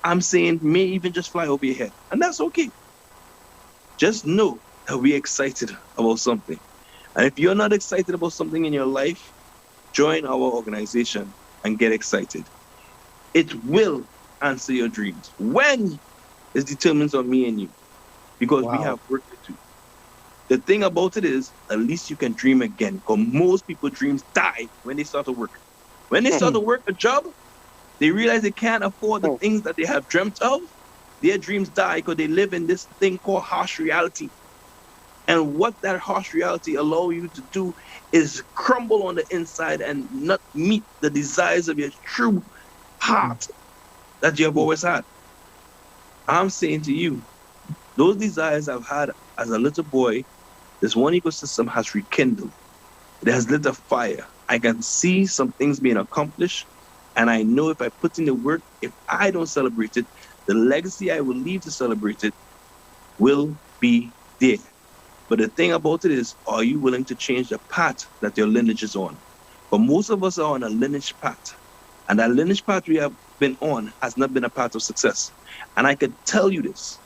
Speaker 5: I'm saying may even just fly over your head, and that's okay. Just know that we're excited about something. And if you're not excited about something in your life, join our organization and get excited. It will answer your dreams. When it determines on me and you, because we have work to do. The thing about it is, at least you can dream again, because most people's dreams die when they start to work. When they start to work a job, they realize they can't afford the things that they have dreamt of. Their dreams die because they live in this thing called harsh reality. And what that harsh reality allows you to do is crumble on the inside and not meet the desires of your true heart that you have always had. I'm saying to you, those desires I've had as a little boy, this one ecosystem has rekindled. It has lit a fire. I can see some things being accomplished, and I know if I put in the work, if I don't celebrate it, the legacy I will leave to celebrate it will be there. But the thing about it is, are you willing to change the path that your lineage is on? But most of us are on a lineage path, and that lineage path we have been on has not been a path of success. And I can tell you this,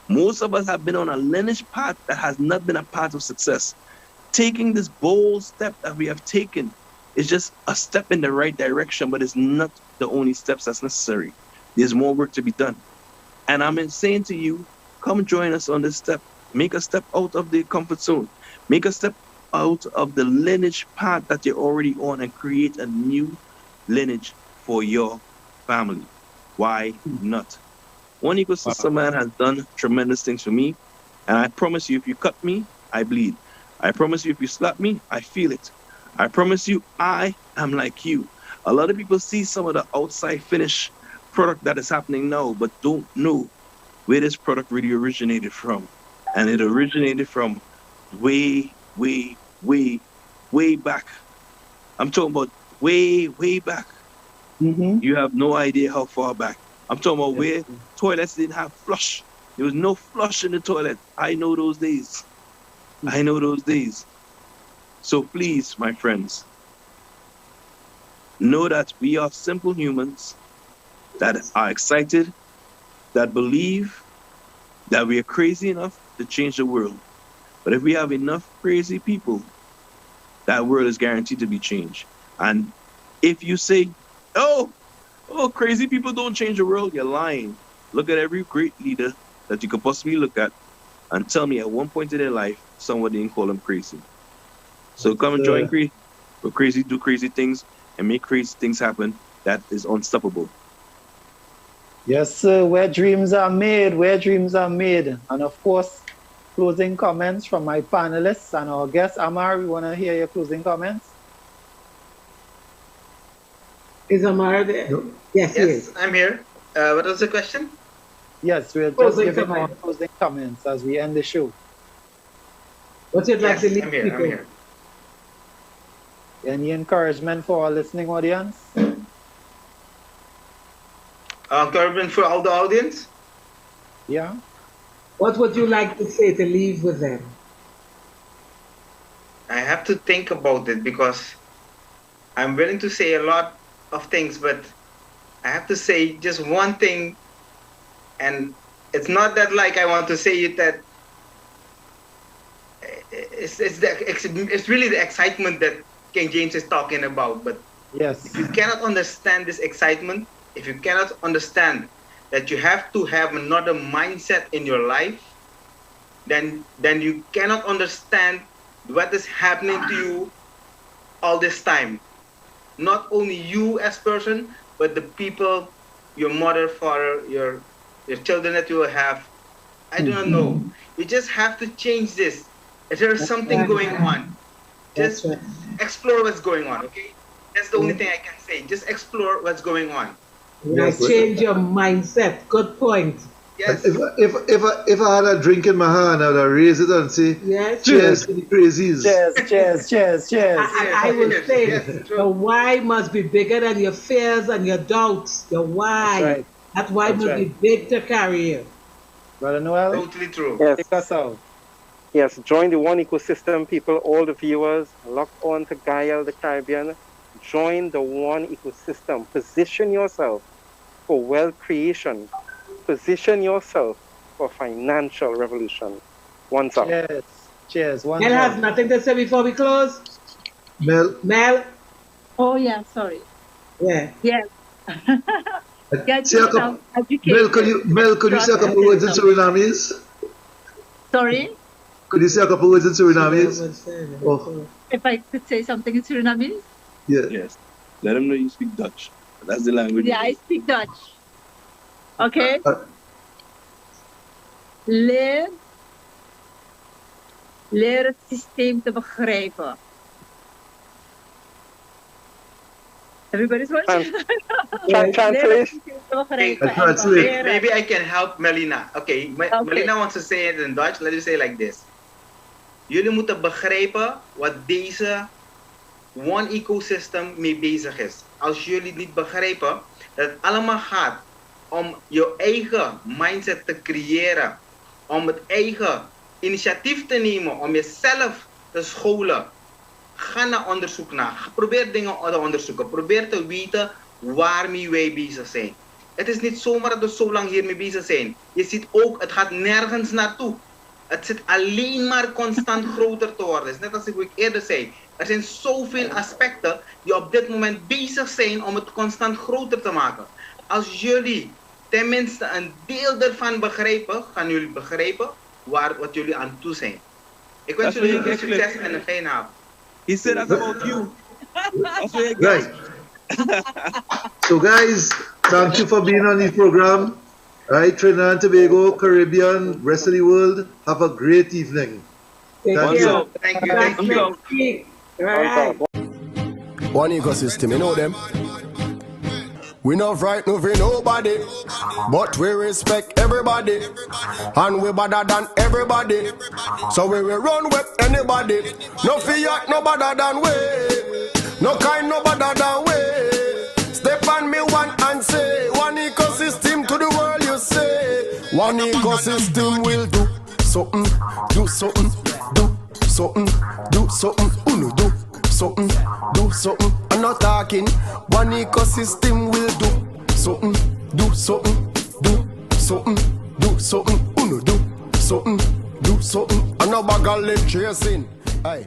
Speaker 5: Most of us have been on a lineage path that has not been a path of success. Taking this bold step that we have taken is just a step in the right direction, but it's not the only steps that's necessary. There's more work to be done. And I'm saying to you, come join us on this step. Make a step out of the comfort zone. Make a step out of the lineage path that you're already on and create a new lineage for your family. Why not? One ecosystem man has done tremendous things for me. And I promise you, if you cut me, I bleed. I promise you, if you slap me, I feel it. I promise you, I am like you. A lot of people see some of the outside finish product that is happening now, but don't know where this product really originated from. And it originated from way, way, way, way back. I'm talking about way, way back. You have no idea how far back. I'm talking about where toilets didn't have flush. There was no flush in the toilet. I know those days. I know those days. So please, my friends, know that we are simple humans that are excited, that believe that we are crazy enough to change the world. But if we have enough crazy people, that world is guaranteed to be changed. And if you say, oh, crazy people don't change the world, you're lying. Look at every great leader that you could possibly look at and tell me at one point in their life, somebody didn't call them crazy. So come and join Crazy. We're crazy, do crazy things, and make crazy things happen. That is unstoppable.
Speaker 2: Yes, sir. Where dreams are made, where dreams are made. And of course, closing comments from my panelists and our guest. Amar, we want to hear your closing comments.
Speaker 3: Is Amar there? No. Yes, he is.
Speaker 7: I'm here. What was the question?
Speaker 2: Yes, we're just giving our closing comments as we end the show.
Speaker 3: What's your like to leave
Speaker 7: I'm here.
Speaker 2: Any encouragement for our listening audience?
Speaker 7: Encouragement for all the audience?
Speaker 2: Yeah.
Speaker 3: What would you like to say to leave with them?
Speaker 7: I have to think about it because I'm willing to say a lot of things, but I have to say just one thing, and it's not that like I want to say it that it's really the excitement that King James is talking about. But
Speaker 2: yes,
Speaker 7: if you cannot understand this excitement, if you cannot understand that you have to have another mindset in your life, then you cannot understand what is happening to you all this time. Not only you as person, but the people, your mother, father, your children that you will have. I do not know. You just have to change this. If there is something going on, just explore what's going on, okay? That's the only thing I can say. Just explore what's going on.
Speaker 3: Yes, change your mindset. Good point.
Speaker 7: Yes.
Speaker 4: If I had a drink in my hand, I would have raised it and say, cheers to the crazies.
Speaker 2: Cheers.
Speaker 3: I will say the why must be bigger than your fears and your doubts. Your why.
Speaker 2: That's right.
Speaker 3: That why must be big to carry you.
Speaker 2: Brother Noel?
Speaker 7: Totally true.
Speaker 9: Yes.
Speaker 2: Take us out.
Speaker 9: Yes, join the One Ecosystem, people, all the viewers, locked on to Gaia, the Caribbean. Join the One Ecosystem. Position yourself for wealth creation. Position yourself for financial revolution. Once up.
Speaker 2: Cheers.
Speaker 3: Mel has nothing to say before we close. Mel.
Speaker 6: Oh yeah, sorry.
Speaker 3: Yeah.
Speaker 6: Yes.
Speaker 4: Mel, could you say a couple words in Surinamese?
Speaker 6: Sorry?
Speaker 4: Could you say a couple words in Surinamese? Oh.
Speaker 6: If I could say something in Surinamese?
Speaker 4: Yeah.
Speaker 5: Yes. Let them know you speak Dutch. That's the language.
Speaker 6: Yeah, I speak Dutch. Okay? Leer het systeem te begrijpen. Everybody's watching?
Speaker 7: Translate. Maybe I can help Melina. Okay, Melina wants to say it in Dutch. Let me say it like this. Jullie moeten begrijpen wat deze One Ecosystem mee bezig is. Als jullie niet begrijpen dat het allemaal gaat om je eigen mindset te creëren, om het eigen initiatief te nemen, om jezelf te scholen. Ga naar onderzoek na. Probeer dingen te onderzoeken. Probeer te weten waarmee wij bezig zijn. Het is niet zomaar dat we zo lang hiermee bezig zijn. Je ziet ook, het gaat nergens naartoe. Het zit alleen maar constant groter te worden. Dus net als ik eerder zei, er zijn zoveel aspecten die op dit moment bezig zijn om het constant groter te maken. Als jullie tenminste een deel ervan begrijpen, gaan jullie begrijpen wat jullie aan toe zijn. Ik wens jullie heel veel succes en een fijne avond.
Speaker 5: He said that about you.
Speaker 4: Right. So guys, thank you for being on this program. Right, Trinidad and Tobago, Caribbean, rest of the world, have a great evening.
Speaker 7: Thank you. Thank you.
Speaker 3: Right.
Speaker 1: One ecosystem, you know them. We not frightened for nobody, but we respect everybody, and we better than everybody. So we will run with anybody. No fear, no better than we. No kind, no better than we. Step on me one and say, one ecosystem to the world you say. One ecosystem will do something, do something, do something, do something, uno do something, do something. I'm not talking. One ecosystem will do something, do something, do something, do something, uno do something, do something. I'm not bag of lip chasing. Aye.